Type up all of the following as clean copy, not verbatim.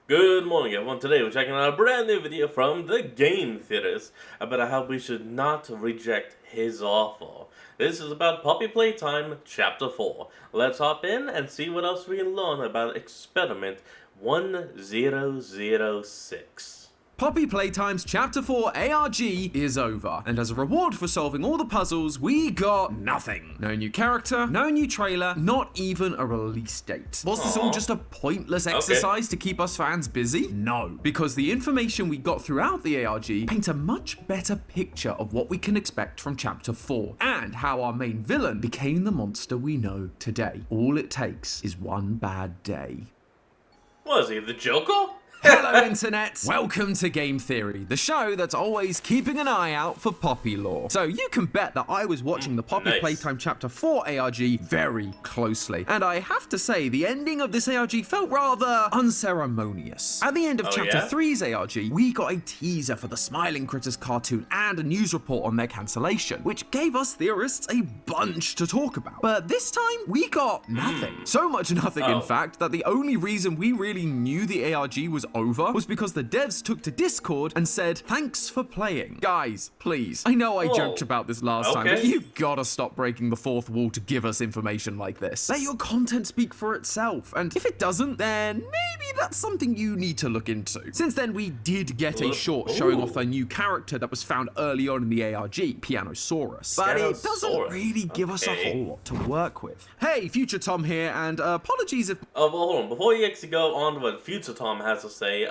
Good morning everyone, today we're checking out a brand new video from the Game Theaters about how we should not reject his offer. This is about Puppy Playtime Chapter 4. Let's hop in and see what else we can learn about Experiment 1006. Poppy Playtime's Chapter 4 ARG is over, and as a reward for solving all the puzzles, we got nothing. No new character, no new trailer, not even a release date. Was this all just a pointless exercise to keep us fans busy? No, because the information we got throughout the ARG paints a much better picture of what we can expect from Chapter 4, and how our main villain became the monster we know today. All it takes is one bad day. Was he the Joker? Hello Internet! Welcome to Game Theory, the show that's always keeping an eye out for Poppy lore. So you can bet that I was watching the Poppy Playtime Chapter 4 ARG very closely. And I have to say, the ending of this ARG felt rather unceremonious. At the end of Chapter 3's ARG, we got a teaser for the Smiling Critters cartoon and a news report on their cancellation, which gave us theorists a bunch to talk about. But this time, we got nothing. So much nothing, in fact, that the only reason we really knew the ARG was over was because the devs took to Discord and said, "Thanks for playing." Guys, please. I know I joked about this last time, but you gotta stop breaking the fourth wall to give us information like this. Let your content speak for itself, and if it doesn't, then maybe that's something you need to look into. Since then, we did get a short showing off a new character that was found early on in the ARG, Pianosaurus. But it doesn't really give us a whole lot to work with. Hey, Future Tom here, and apologies if... Well, hold on. Before you actually go on to what Future Tom has to say,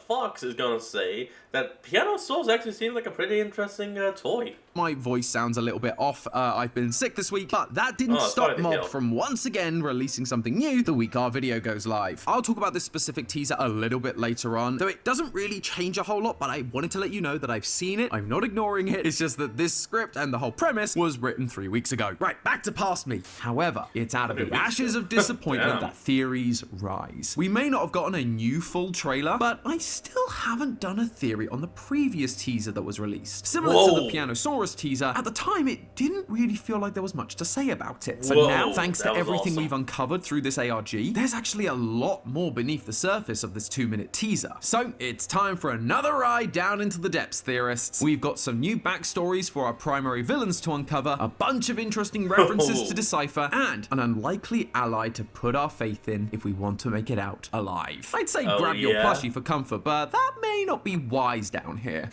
Fox is gonna say that Pianosaurus actually seems like a pretty interesting toy. My voice sounds a little bit off. I've been sick this week, but that didn't stop Mob from once again releasing something new the week our video goes live. I'll talk about this specific teaser a little bit later on, though it doesn't really change a whole lot, but I wanted to let you know that I've seen it. I'm not ignoring it. It's just that this script and the whole premise was written 3 weeks ago. Right, back to past me. However, it's out of the ashes of disappointment that theories rise. We may not have gotten a new full trailer, but I still haven't done a theory on the previous teaser that was released. Similar to the Pianosaurus teaser, at the time it didn't really feel like there was much to say about it. So now, thanks to everything we've uncovered through this ARG, there's actually a lot more beneath the surface of this 2-minute teaser. So it's time for another ride down into the depths, theorists. We've got some new backstories for our primary villains to uncover, a bunch of interesting references to decipher, and an unlikely ally to put our faith in if we want to make it out alive. I'd say grab your plushie for comfort, but that may not be wise down here.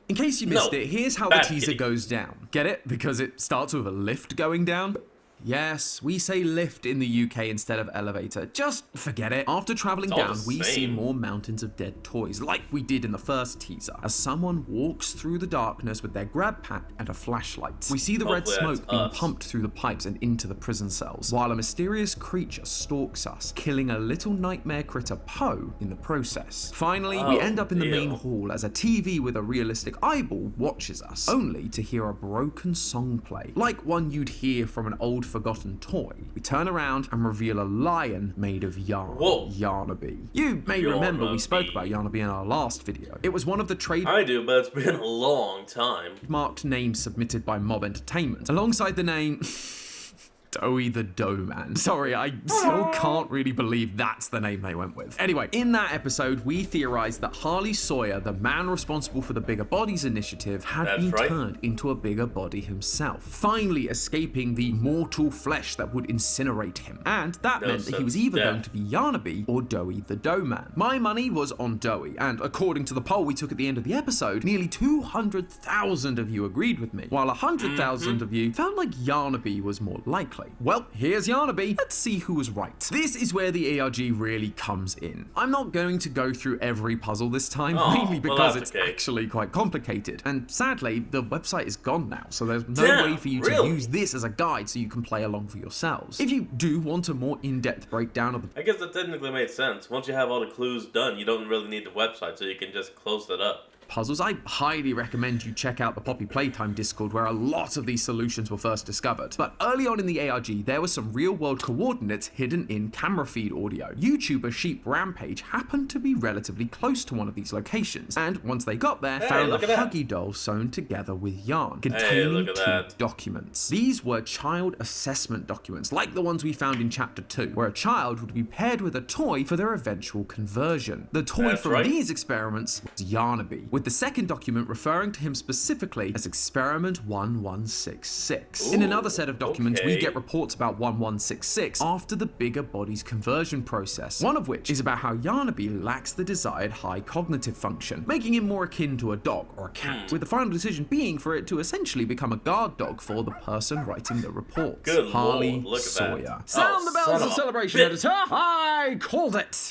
In case you missed it, here's how the teaser goes down. Get it? Because it starts with a lift going down. Yes, we say lift in the UK instead of elevator. Just forget it. After traveling down, we see more mountains of dead toys, like we did in the first teaser, as someone walks through the darkness with their grab pack and a flashlight. We see the red smoke being pumped through the pipes and into the prison cells, while a mysterious creature stalks us, killing a little nightmare critter Poe in the process. Finally, we end up in the main hall as a TV with a realistic eyeball watches us, only to hear a broken song play, like one you'd hear from an old forgotten toy. We turn around and reveal a lion made of yarn. Yarnaby. You may remember we spoke about Yarnaby in our last video. It was one of the I do, but it's been a long time. Marked names submitted by Mob Entertainment, alongside the name Dowie the Dough Man. Sorry, I still can't really believe that's the name they went with. Anyway, in that episode, we theorized that Harley Sawyer, the man responsible for the Bigger Bodies initiative, had been turned into a bigger body himself, finally escaping the mortal flesh that would incinerate him. And that meant that he was either going to be Yarnaby or Dowie the Dough Man. My money was on Dowie, and according to the poll we took at the end of the episode, nearly 200,000 of you agreed with me, while 100,000 of you felt like Yarnaby was more likely. Well, here's Yarnaby. Let's see who was right. This is where the ARG really comes in. I'm not going to go through every puzzle this time, mainly because it's actually quite complicated. And sadly, the website is gone now, so there's no way for you to use this as a guide so you can play along for yourselves. If you do want a more in-depth breakdown of the... I guess that technically makes sense. Once you have all the clues done, you don't really need the website, so you can just close that up. puzzles, I highly recommend you check out the Poppy Playtime Discord, where a lot of these solutions were first discovered. But early on in the ARG, there were some real-world coordinates hidden in camera feed audio. YouTuber Sheep Rampage happened to be relatively close to one of these locations, and once they got there, found a Huggy doll sewn together with yarn, containing two documents. These were child assessment documents, like the ones we found in Chapter 2, where a child would be paired with a toy for their eventual conversion. The toy from these experiments was Yarnaby, with the second document referring to him specifically as Experiment 1166. In another set of documents, we get reports about 1166 after the bigger body's conversion process, one of which is about how Yarnaby lacks the desired high cognitive function, making him more akin to a dog or a cat, with the final decision being for it to essentially become a guard dog for the person writing the report. Good Harley Lord, look at Sawyer. that. Sound the bells of celebration, editor! I called it!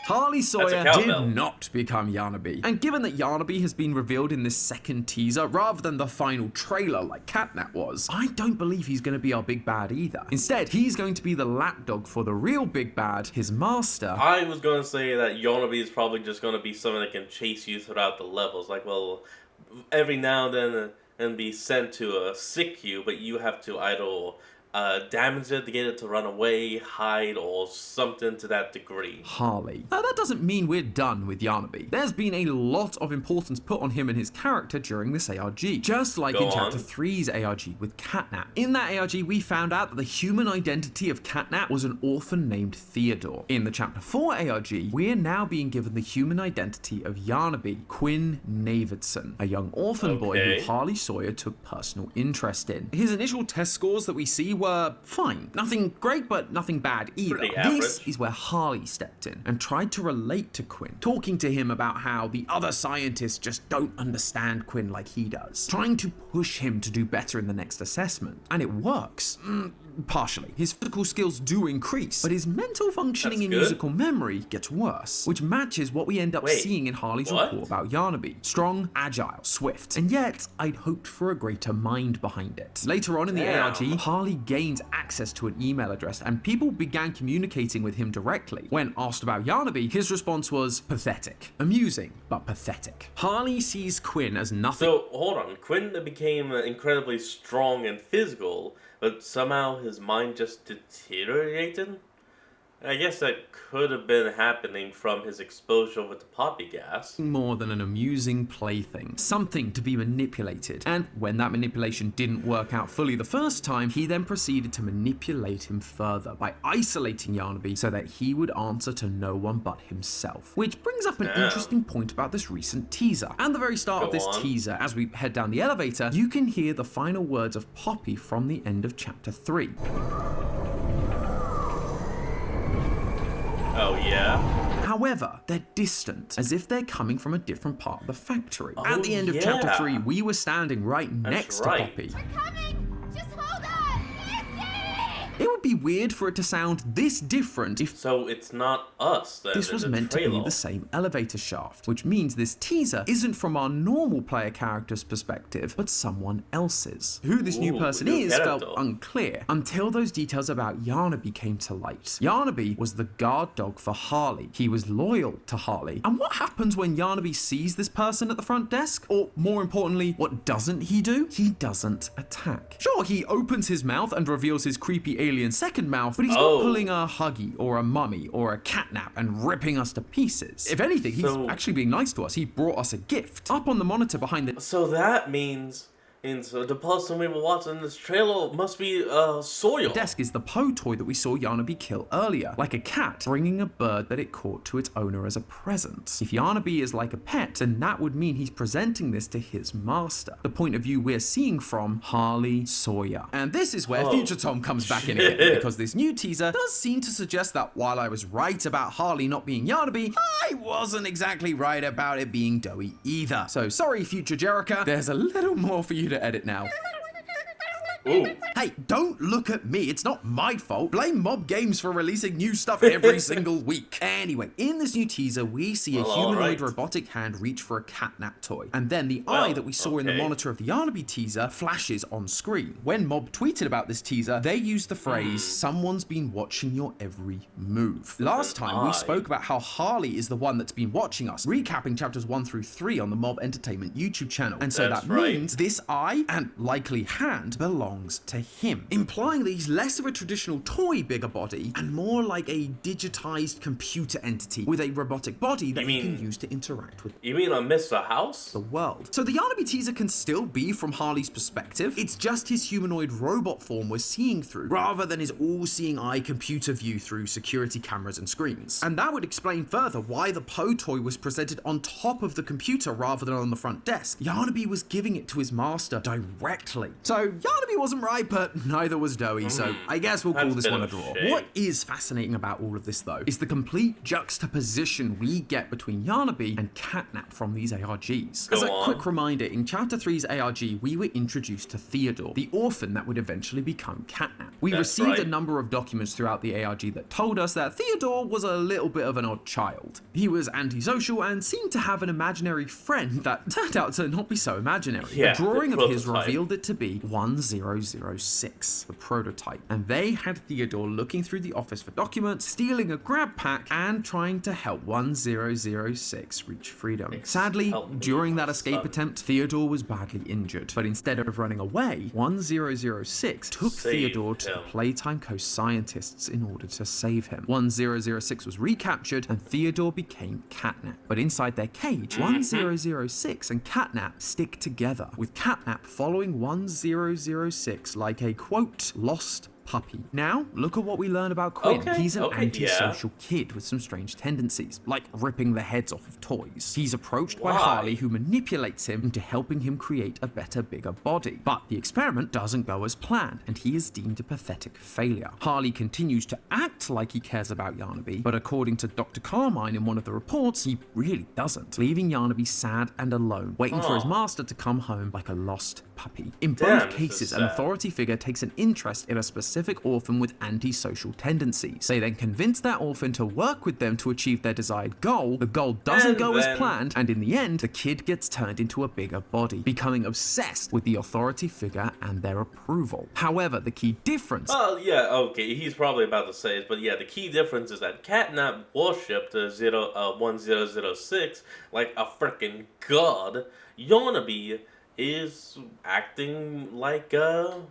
Harley Sawyer did not become Yarnaby, and given that Yarnaby has been revealed in this second teaser rather than the final trailer like Catnap was, I don't believe he's going to be our big bad either. Instead, he's going to be the lapdog for the real big bad, his master. I was going to say that Yarnaby is probably just going to be someone that can chase you throughout the levels, like, well, every now and then and be sent to a sick queue, but you have to either damage it to get it to run away, hide, or something to that degree. Harley. Now, that doesn't mean we're done with Yarnaby. There's been a lot of importance put on him and his character during this ARG, just like in Chapter 3's ARG with Catnap. In that ARG, we found out that the human identity of Catnap was an orphan named Theodore. In the Chapter 4 ARG, we're now being given the human identity of Yarnaby, Quinn Navidson, a young orphan boy who Harley Sawyer took personal interest in. His initial test scores that we see were fine. Nothing great, but nothing bad either. This is where Harley stepped in and tried to relate to Quinn, talking to him about how the other scientists just don't understand Quinn like he does, trying to push him to do better in the next assessment. And it works. Partially. His physical skills do increase, but his mental functioning and musical memory gets worse, which matches what we end up seeing in Harley's report about Yarnaby. Strong, agile, swift, and yet I'd hoped for a greater mind behind it. Later on in the ARG, Harley gains access to an email address, and people began communicating with him directly. When asked about Yarnaby, his response was pathetic. Amusing, but pathetic. Harley sees Quinn as nothing. So, hold on. Quinn became incredibly strong and physical, but somehow his mind just deteriorated? I guess that could have been happening from his exposure with the poppy gas. More than an amusing plaything. Something to be manipulated. And when that manipulation didn't work out fully the first time, he then proceeded to manipulate him further by isolating Yarnaby so that he would answer to no one but himself. Which brings up an interesting point about this recent teaser. At the very start of this teaser, as we head down the elevator, you can hear the final words of Poppy from the end of Chapter 3. Oh, yeah? However, they're distant, as if they're coming from a different part of the factory. At the end of Chapter 3, we were standing right next to Poppy. We're coming! Just hold on! It would be weird for it to sound this different if so it's not us then. This was meant to be the same elevator shaft, which means this teaser isn't from our normal player character's perspective, but someone else's. Who this new person is felt unclear until those details about Yarnaby came to light. Yarnaby was the guard dog for Harley. He was loyal to Harley. And what happens when Yarnaby sees this person at the front desk? Or more importantly, what doesn't he do? He doesn't attack. Sure, he opens his mouth and reveals his creepy alien second mouth, but he's not pulling a Huggy or a Mummy or a Catnap and ripping us to pieces. If anything, he's actually being nice to us. He brought us a gift. Up on the monitor behind the... So that means the person we were watching this trailer must be Sawyer. The desk is the Poe toy that we saw Yarnaby kill earlier, like a cat bringing a bird that it caught to its owner as a present. If Yarnaby is like a pet, then that would mean he's presenting this to his master, the point of view we're seeing from Harley Sawyer. And this is where Future Tom comes back in again, because this new teaser does seem to suggest that while I was right about Harley not being Yarnaby, I wasn't exactly right about it being Doey either. So sorry, Future Jerica, there's a little more for you to edit now. Ooh. Hey, don't look at me. It's not my fault. Blame Mob Games for releasing new stuff every single week. Anyway, in this new teaser, we see a humanoid robotic hand reach for a catnap toy. And then the eye that we saw in the monitor of the Yarnaby teaser flashes on screen. When Mob tweeted about this teaser, they used the phrase, "Someone's been watching your every move." Last time, we spoke about how Harley is the one that's been watching us, recapping chapters 1 through 3 on the Mob Entertainment YouTube channel. And so that means this eye, and likely hand, belongs to him, implying that he's less of a traditional toy bigger body and more like a digitized computer entity with a robotic body that he can use to interact with. You mean a Mr. House? The world. So the Yarnaby teaser can still be from Harley's perspective. It's just his humanoid robot form we're seeing through, rather than his all-seeing eye computer view through security cameras and screens. And that would explain further why the Poe toy was presented on top of the computer rather than on the front desk. Yarnaby was giving it to his master directly. So Yarnaby wasn't right, but neither was Doey, so I guess we'll call this one a draw. What is fascinating about all of this, though, is the complete juxtaposition we get between Yarnaby and Catnap from these ARGs. As a quick reminder, in Chapter 3's ARG, we were introduced to Theodore, the orphan that would eventually become Catnap. We received a number of documents throughout the ARG that told us that Theodore was a little bit of an odd child. He was antisocial and seemed to have an imaginary friend that turned out to not be so imaginary. A drawing of his revealed it to be 1006, the prototype, and they had Theodore looking through the office for documents, stealing a grab pack, and trying to help 1006 reach freedom. Sadly, during that escape attempt, Theodore was badly injured, but instead of running away, 1006 took Theodore to the Playtime Coast scientists in order to save him. 1006 was recaptured, and Theodore became Catnap. But inside their cage, 1006 and Catnap stick together, with Catnap following 1006 like a, quote, lost puppy. Now, look at what we learn about Quinn. He's an antisocial kid with some strange tendencies, like ripping the heads off of toys. He's approached by Harley, who manipulates him into helping him create a better, bigger body. But the experiment doesn't go as planned, and he is deemed a pathetic failure. Harley continues to act like he cares about Yarnaby, but according to Dr. Carmine in one of the reports, he really doesn't, leaving Yarnaby sad and alone, waiting for his master to come home like a lost puppy. In both cases, an authority figure takes an interest in a specific orphan with antisocial tendencies. They then convince that orphan to work with them to achieve their desired goal. The goal doesn't go as planned, and in the end, the kid gets turned into a bigger body, becoming obsessed with the authority figure and their approval. However, the key difference... he's probably about to say it, but yeah, the key difference is that Catnap worshipped 1006 like a freaking god. Yarnaby is acting like, a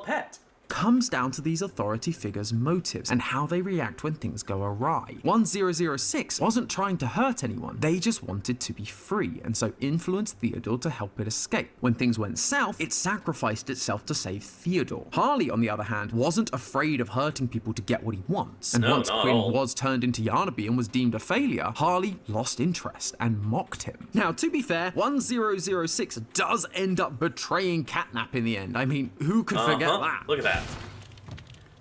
pet. Comes down to these authority figures' motives and how they react when things go awry. 1006 wasn't trying to hurt anyone, they just wanted to be free, and so influenced Theodore to help it escape. When things went south, it sacrificed itself to save Theodore. Harley, on the other hand, wasn't afraid of hurting people to get what he wants, and once Quinn was turned into Yarnaby and was deemed a failure, Harley lost interest and mocked him. Now, to be fair, 1006 does end up betraying Catnap in the end. I mean, who could forget that? Look at that.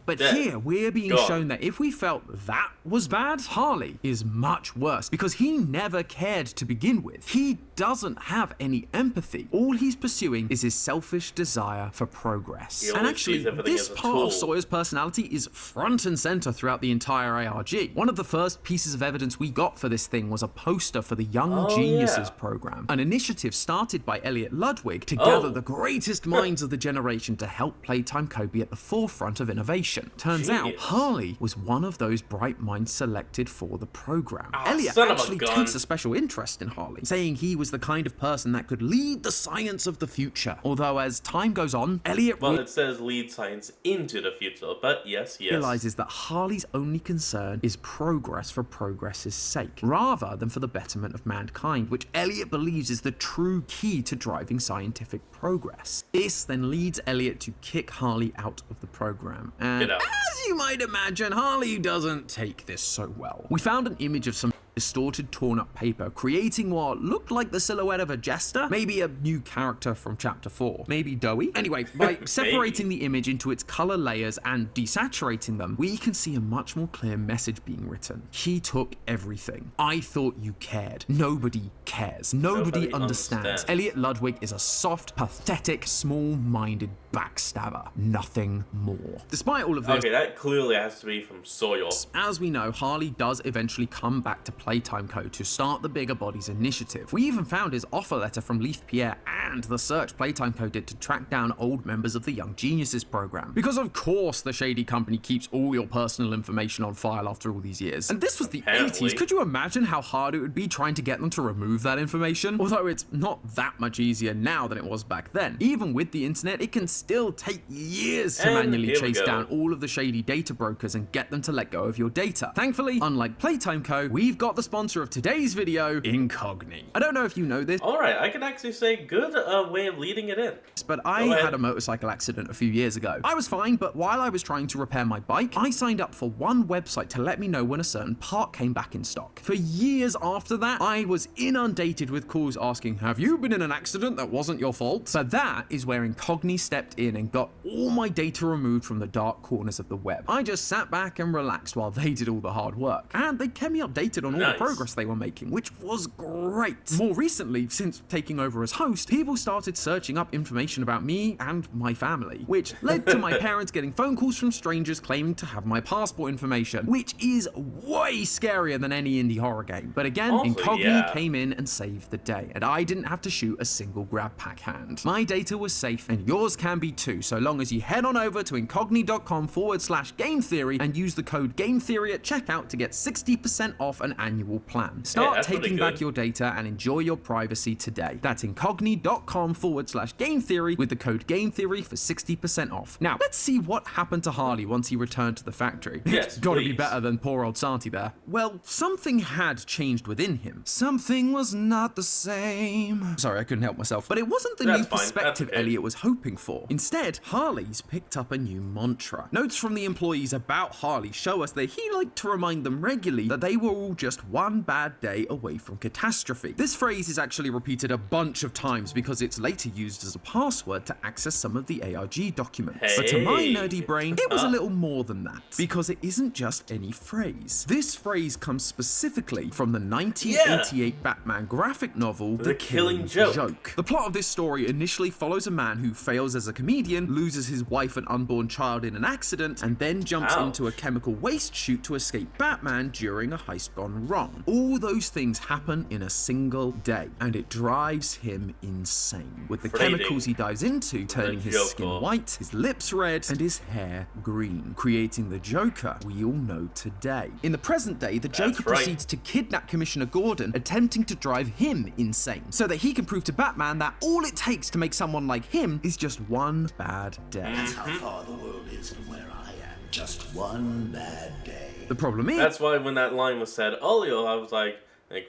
But here, we're being shown that if we felt that was bad, Harley is much worse, because he never cared to begin with. He doesn't have any empathy. All he's pursuing is his selfish desire for progress. And actually, this part of Sawyer's personality is front and center throughout the entire ARG. One of the first pieces of evidence we got for this thing was a poster for the Young Geniuses program, an initiative started by Elliot Ludwig to gather the greatest minds of the generation to help Playtime Co. be at the forefront of innovation. Turns out, Harley was one of those bright minds selected for the program. Elliot actually takes a special interest in Harley, saying he was the kind of person that could lead the science of the future. Although as time goes on, Elliot... Well, it says lead science into the future, but yes. ...realizes that Harley's only concern is progress for progress's sake, rather than for the betterment of mankind, which Elliot believes is the true key to driving scientific progress. This then leads Elliot to kick Harley out of the program. And as you might imagine, Harley doesn't take this so well. We found an image of some distorted, torn up paper, creating what looked like the silhouette of a jester, maybe a new character from chapter 4, maybe Doey. Anyway, by separating the image into its color layers and desaturating them, we can see a much more clear message being written. He took everything. I thought you cared. Nobody cares. Nobody understands. Elliot Ludwig is a soft, pathetic, small-minded backstabber. Nothing more. Despite all of this... Okay, that clearly has to be from Sawyer. As we know, Harley does eventually come back to Playtime Co. to start the Bigger Bodies initiative. We even found his offer letter from Leith Pierre and the search Playtime Co. did to track down old members of the Young Geniuses program. Because of course the shady company keeps all your personal information on file after all these years. And this was the 80s. Could you imagine how hard it would be trying to get them to remove that information? Although it's not that much easier now than it was back then. Even with the internet, it can still take years to manually chase down all of the shady data brokers and get them to let go of your data. Thankfully, unlike Playtime Co., we've got the sponsor of today's video, Incogni. I don't know if you know this. Alright, I can actually say good way of leading it in. But I had a motorcycle accident a few years ago. I was fine, but while I was trying to repair my bike, I signed up for one website to let me know when a certain part came back in stock. For years after that, I was inundated with calls asking, have you been in an accident that wasn't your fault? But that is where Incogni stepped in and got all my data removed from the dark corners of the web. I just sat back and relaxed while they did all the hard work. And they kept me updated on all the progress they were making, which was great. More recently, since taking over as host, people started searching up information about me and my family, which led to my parents getting phone calls from strangers claiming to have my passport information, which is way scarier than any indie horror game. But again, Incogni came in and saved the day, and I didn't have to shoot a single grab pack hand. My data was safe, and yours can be too, so long as you head on over to incogni.com/game theory and use the code game theory at checkout to get 60% off an annual plan. Start taking back your data and enjoy your privacy today. That's incogni.com/game theory with the code game theory for 60% off. Now, let's see what happened to Harley once he returned to the factory. Yes, gotta be better than poor old Santi there. Well, something had changed within him. Something was not the same. Sorry, I couldn't help myself. But it wasn't the new perspective Elliot was hoping for. Instead, Harley's picked up a new mantra. Notes from the employees about Harley show us that he liked to remind them regularly that they were all just one bad day away from catastrophe. This phrase is actually repeated a bunch of times because it's later used as a password to access some of the ARG documents. But to my nerdy brain, it was a little more than that, because it isn't just any phrase. This phrase comes specifically from the 1988 Batman graphic novel, The Killing Joke. The plot of this story initially follows a man who fails as a comedian, loses his wife and unborn child in an accident, and then jumps into a chemical waste chute to escape Batman during a heist gone wrong. All those things happen in a single day, and it drives him insane, with the chemicals he dives into turning his skin white, his lips red, and his hair green, creating the Joker we all know today. In the present day, the Joker proceeds to kidnap Commissioner Gordon, attempting to drive him insane, so that he can prove to Batman that all it takes to make someone like him is just one bad day. That's how far the world is from where I am. Just one bad day. The problem is... That's why when that line was said earlier, I was like,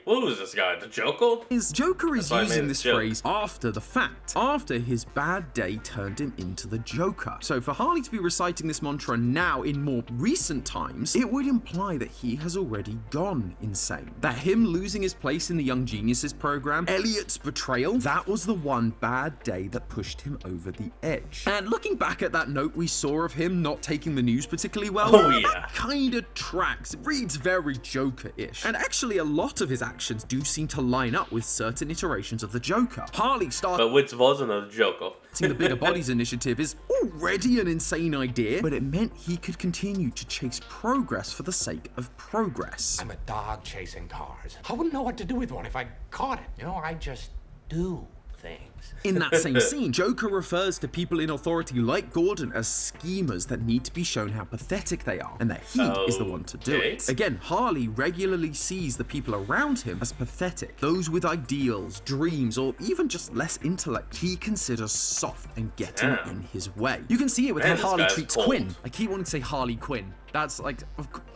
who is this guy? The Joker? Joker is using this phrase after the fact, after his bad day turned him into the Joker. So for Harley to be reciting this mantra now in more recent times, it would imply that he has already gone insane. That him losing his place in the Young Geniuses program, Elliot's betrayal, that was the one bad day that pushed him over the edge. And looking back at that note we saw of him not taking the news particularly well, that kind of tracks. It reads very Joker-ish. And actually a lot of his actions do seem to line up with certain iterations of the Joker. Harley started... But which wasn't a Joker. The Bigger Bodies initiative is already an insane idea, but it meant he could continue to chase progress for the sake of progress. I'm a dog chasing cars. I wouldn't know what to do with one if I caught it. You know, I just do things. In that same scene, Joker refers to people in authority like Gordon as schemers that need to be shown how pathetic they are, and that he is the one to do it. Again, Harley regularly sees the people around him as pathetic, those with ideals, dreams, or even just less intellect he considers soft and getting in his way. You can see it with how Harley treats Quinn. I keep wanting to say Harley Quinn. That's like,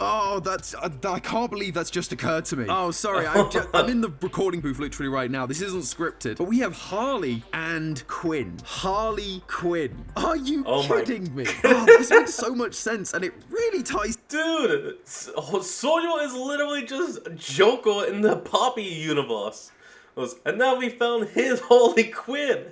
oh, that's, I can't believe that's just occurred to me. Oh, sorry, I'm in the recording booth literally right now. This isn't scripted. But we have Harley and Quinn. Harley Quinn. Are you kidding me? Oh, this makes so much sense, and it really ties... Dude, Sawyer is literally just Joker in the Poppy universe. And now we found his Harley Quinn.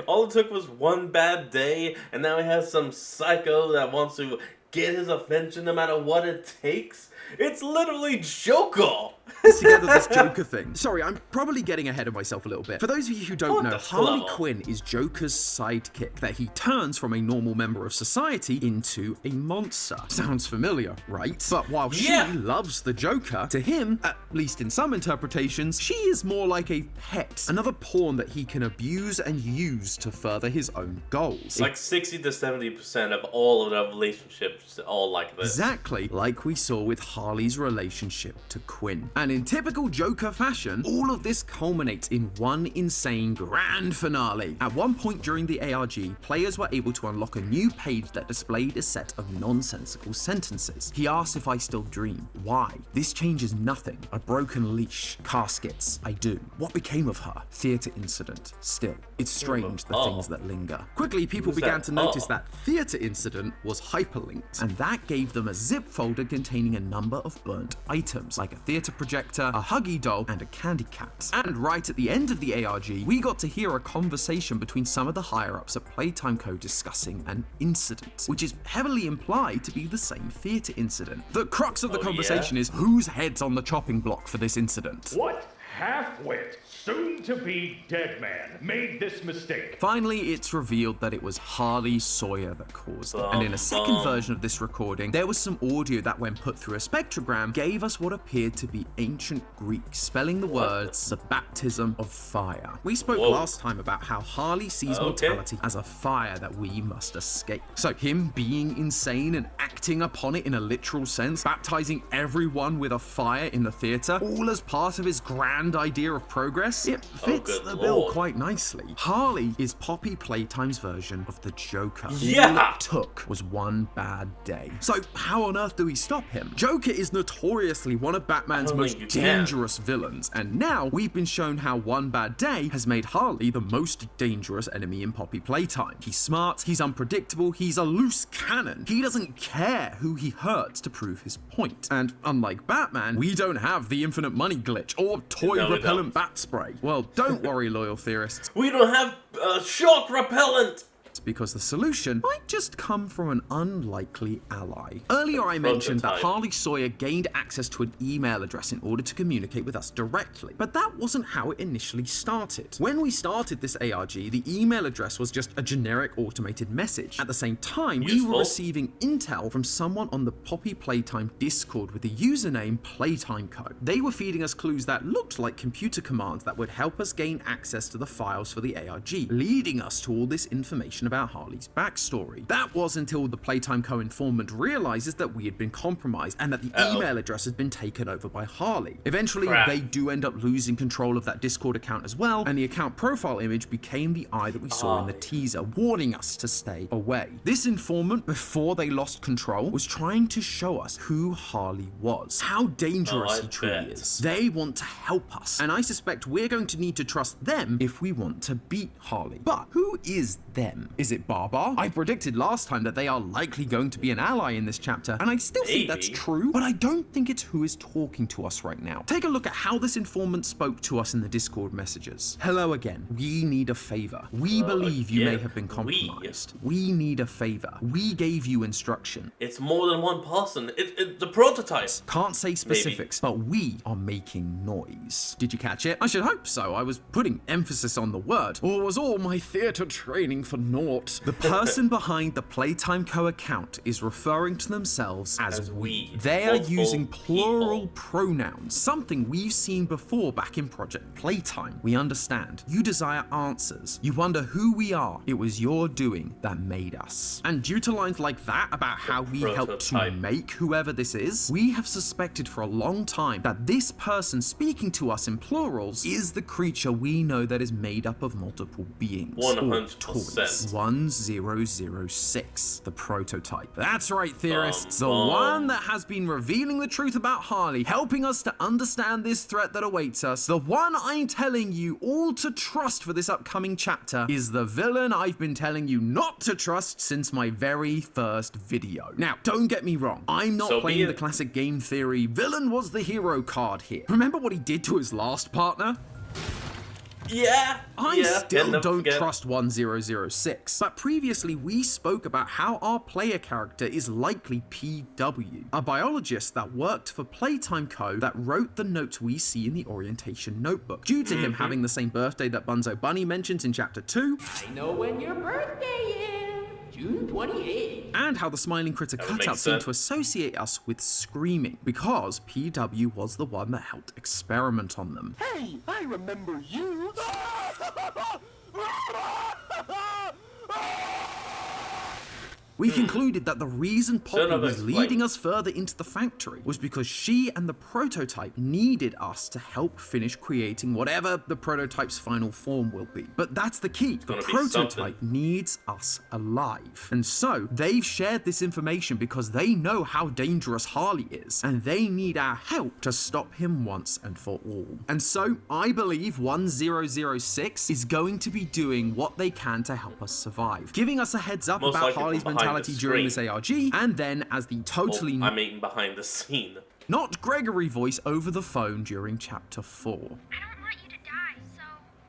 All it took was one bad day, and now he has some psycho that wants to get his attention no matter what it takes. It's literally Joker. Together this Joker thing. Sorry, I'm probably getting ahead of myself a little bit. For those of you who don't know, Harley Quinn is Joker's sidekick that he turns from a normal member of society into a monster. Sounds familiar, right? But while she loves the Joker, to him, at least in some interpretations, she is more like a pet, another pawn that he can abuse and use to further his own goals. Like 60 to 70% of all of the relationships all like this. Exactly like we saw with Harley's relationship to Quinn. And in typical Joker fashion, all of this culminates in one insane grand finale. At one point during the ARG, players were able to unlock a new page that displayed a set of nonsensical sentences. He asked if I still dream. Why? This changes nothing. A broken leash. Caskets. I do. What became of her? Theater incident. Still, it's strange the things that linger. Quickly, people began to notice that theater incident was hyperlinked, and that gave them a zip folder containing a number of burnt items, like a theater projector, a Huggy doll, and a candy cat. And right at the end of the ARG, we got to hear a conversation between some of the higher-ups at Playtime Co. discussing an incident, which is heavily implied to be the same theater incident. The crux of the conversation is whose head's on the chopping block for this incident. What half-wit, soon-to-be dead man made this mistake? Finally, it's revealed that it was Harley Sawyer that caused it. And in a second version of this recording, there was some audio that, when put through a spectrogram, gave us what appeared to be ancient Greek, spelling the words, the baptism of fire. We spoke last time about how Harley sees mortality as a fire that we must escape. So him being insane and acting upon it in a literal sense, baptizing everyone with a fire in the theater, all as part of his grand idea of progress, it fits the bill quite nicely. Harley is Poppy Playtime's version of the Joker. All it took was one bad day. So how on earth do we stop him? Joker is notoriously one of Batman's most dangerous villains, and now we've been shown how one bad day has made Harley the most dangerous enemy in Poppy Playtime. He's smart, he's unpredictable, he's a loose cannon. He doesn't care who he hurts to prove his point. And unlike Batman, we don't have the infinite money glitch or toy repellent bat spray. Well, don't worry, loyal theorists. We don't have shock repellent! Because the solution might just come from an unlikely ally. Earlier I mentioned that Harley Sawyer gained access to an email address in order to communicate with us directly, but that wasn't how it initially started. When we started this ARG, the email address was just a generic automated message. At the same time, we were receiving intel from someone on the Poppy Playtime Discord with the username Playtime Co. They were feeding us clues that looked like computer commands that would help us gain access to the files for the ARG, leading us to all this information about Harley's backstory. That was until the Playtime Co informant realizes that we had been compromised and that the email address had been taken over by Harley. Eventually, they do end up losing control of that Discord account as well, and the account profile image became the eye that we saw in the teaser, warning us to stay away. This informant, before they lost control, was trying to show us who Harley was, how dangerous he truly is. They want to help us, and I suspect we're going to need to trust them if we want to beat Harley. But who is them? Is it Baba? I predicted last time that they are likely going to be an ally in this chapter, and I still think that's true, but I don't think it's who is talking to us right now. Take a look at how this informant spoke to us in the Discord messages. Hello again. We need a favor. We believe you may have been compromised. We need a favor. We gave you instruction. It's more than one person. It's the prototype. Can't say specifics, but we are making noise. Did you catch it? I should hope so. I was putting emphasis on the word. Or was all my theater training for naught? The person behind the Playtime Co account is referring to themselves as we. They are using plural pronouns, something we've seen before back in Project Playtime. We understand. You desire answers. You wonder who we are. It was your doing that made us. And due to lines like that about how we helped to make whoever this is, we have suspected for a long time that this person speaking to us in plurals is the creature we know that is made up of multiple beings. 100%. 1006, the prototype. That's right, theorists. The one that has been revealing the truth about Harley, helping us to understand this threat that awaits us. The one I'm telling you all to trust for this upcoming chapter is the villain I've been telling you not to trust since my very first video. Now, don't get me wrong. I'm not playing the classic game theory villain was the hero card here. Remember what he did to his last partner? I still and don't trust 1006, but previously we spoke about how our player character is likely PW, a biologist that worked for Playtime Co. that wrote the notes we see in the orientation notebook. Due to him having the same birthday that Bunzo Bunny mentions in Chapter 2, I know when your birthday is, June 28th. And how the smiling critter cutouts seem to associate us with screaming, because PW was the one that helped experiment on them. Hey, I remember you. We concluded that the reason Poppy was leading us further into the factory was because she and the prototype needed us to help finish creating whatever the prototype's final form will be. But that's the key. The prototype needs us alive. And so they've shared this information because they know how dangerous Harley is, and they need our help to stop him once and for all. And so I believe 1006 is going to be doing what they can to help us survive, giving us a heads up about Harley's mentality during this ARG, and then as the totally behind the scene, not Gregory voice over the phone during Chapter 4. I don't want you to die, so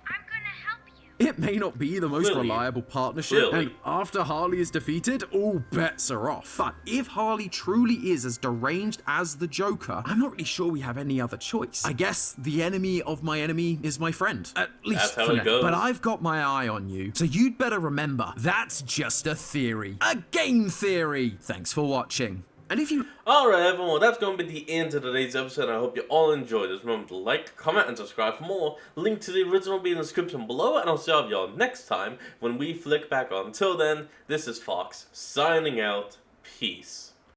I'm gonna help you. It may not be the most reliable partnership, and after Harley is defeated, all bets are off. But if Harley truly is as deranged as the Joker, I'm not really sure we have any other choice. I guess the enemy of my enemy is my friend. At least for now. But I've got my eye on you, so you'd better remember, that's just a theory. A game theory! Thanks for watching. And if you... Alright everyone, that's going to be the end of today's episode. I hope you all enjoyed this. Remember to like, comment, and subscribe for more. Link to the original will be in the description below, and I'll see all of y'all next time when we flick back on. Until then, this is Fox, signing out. Peace.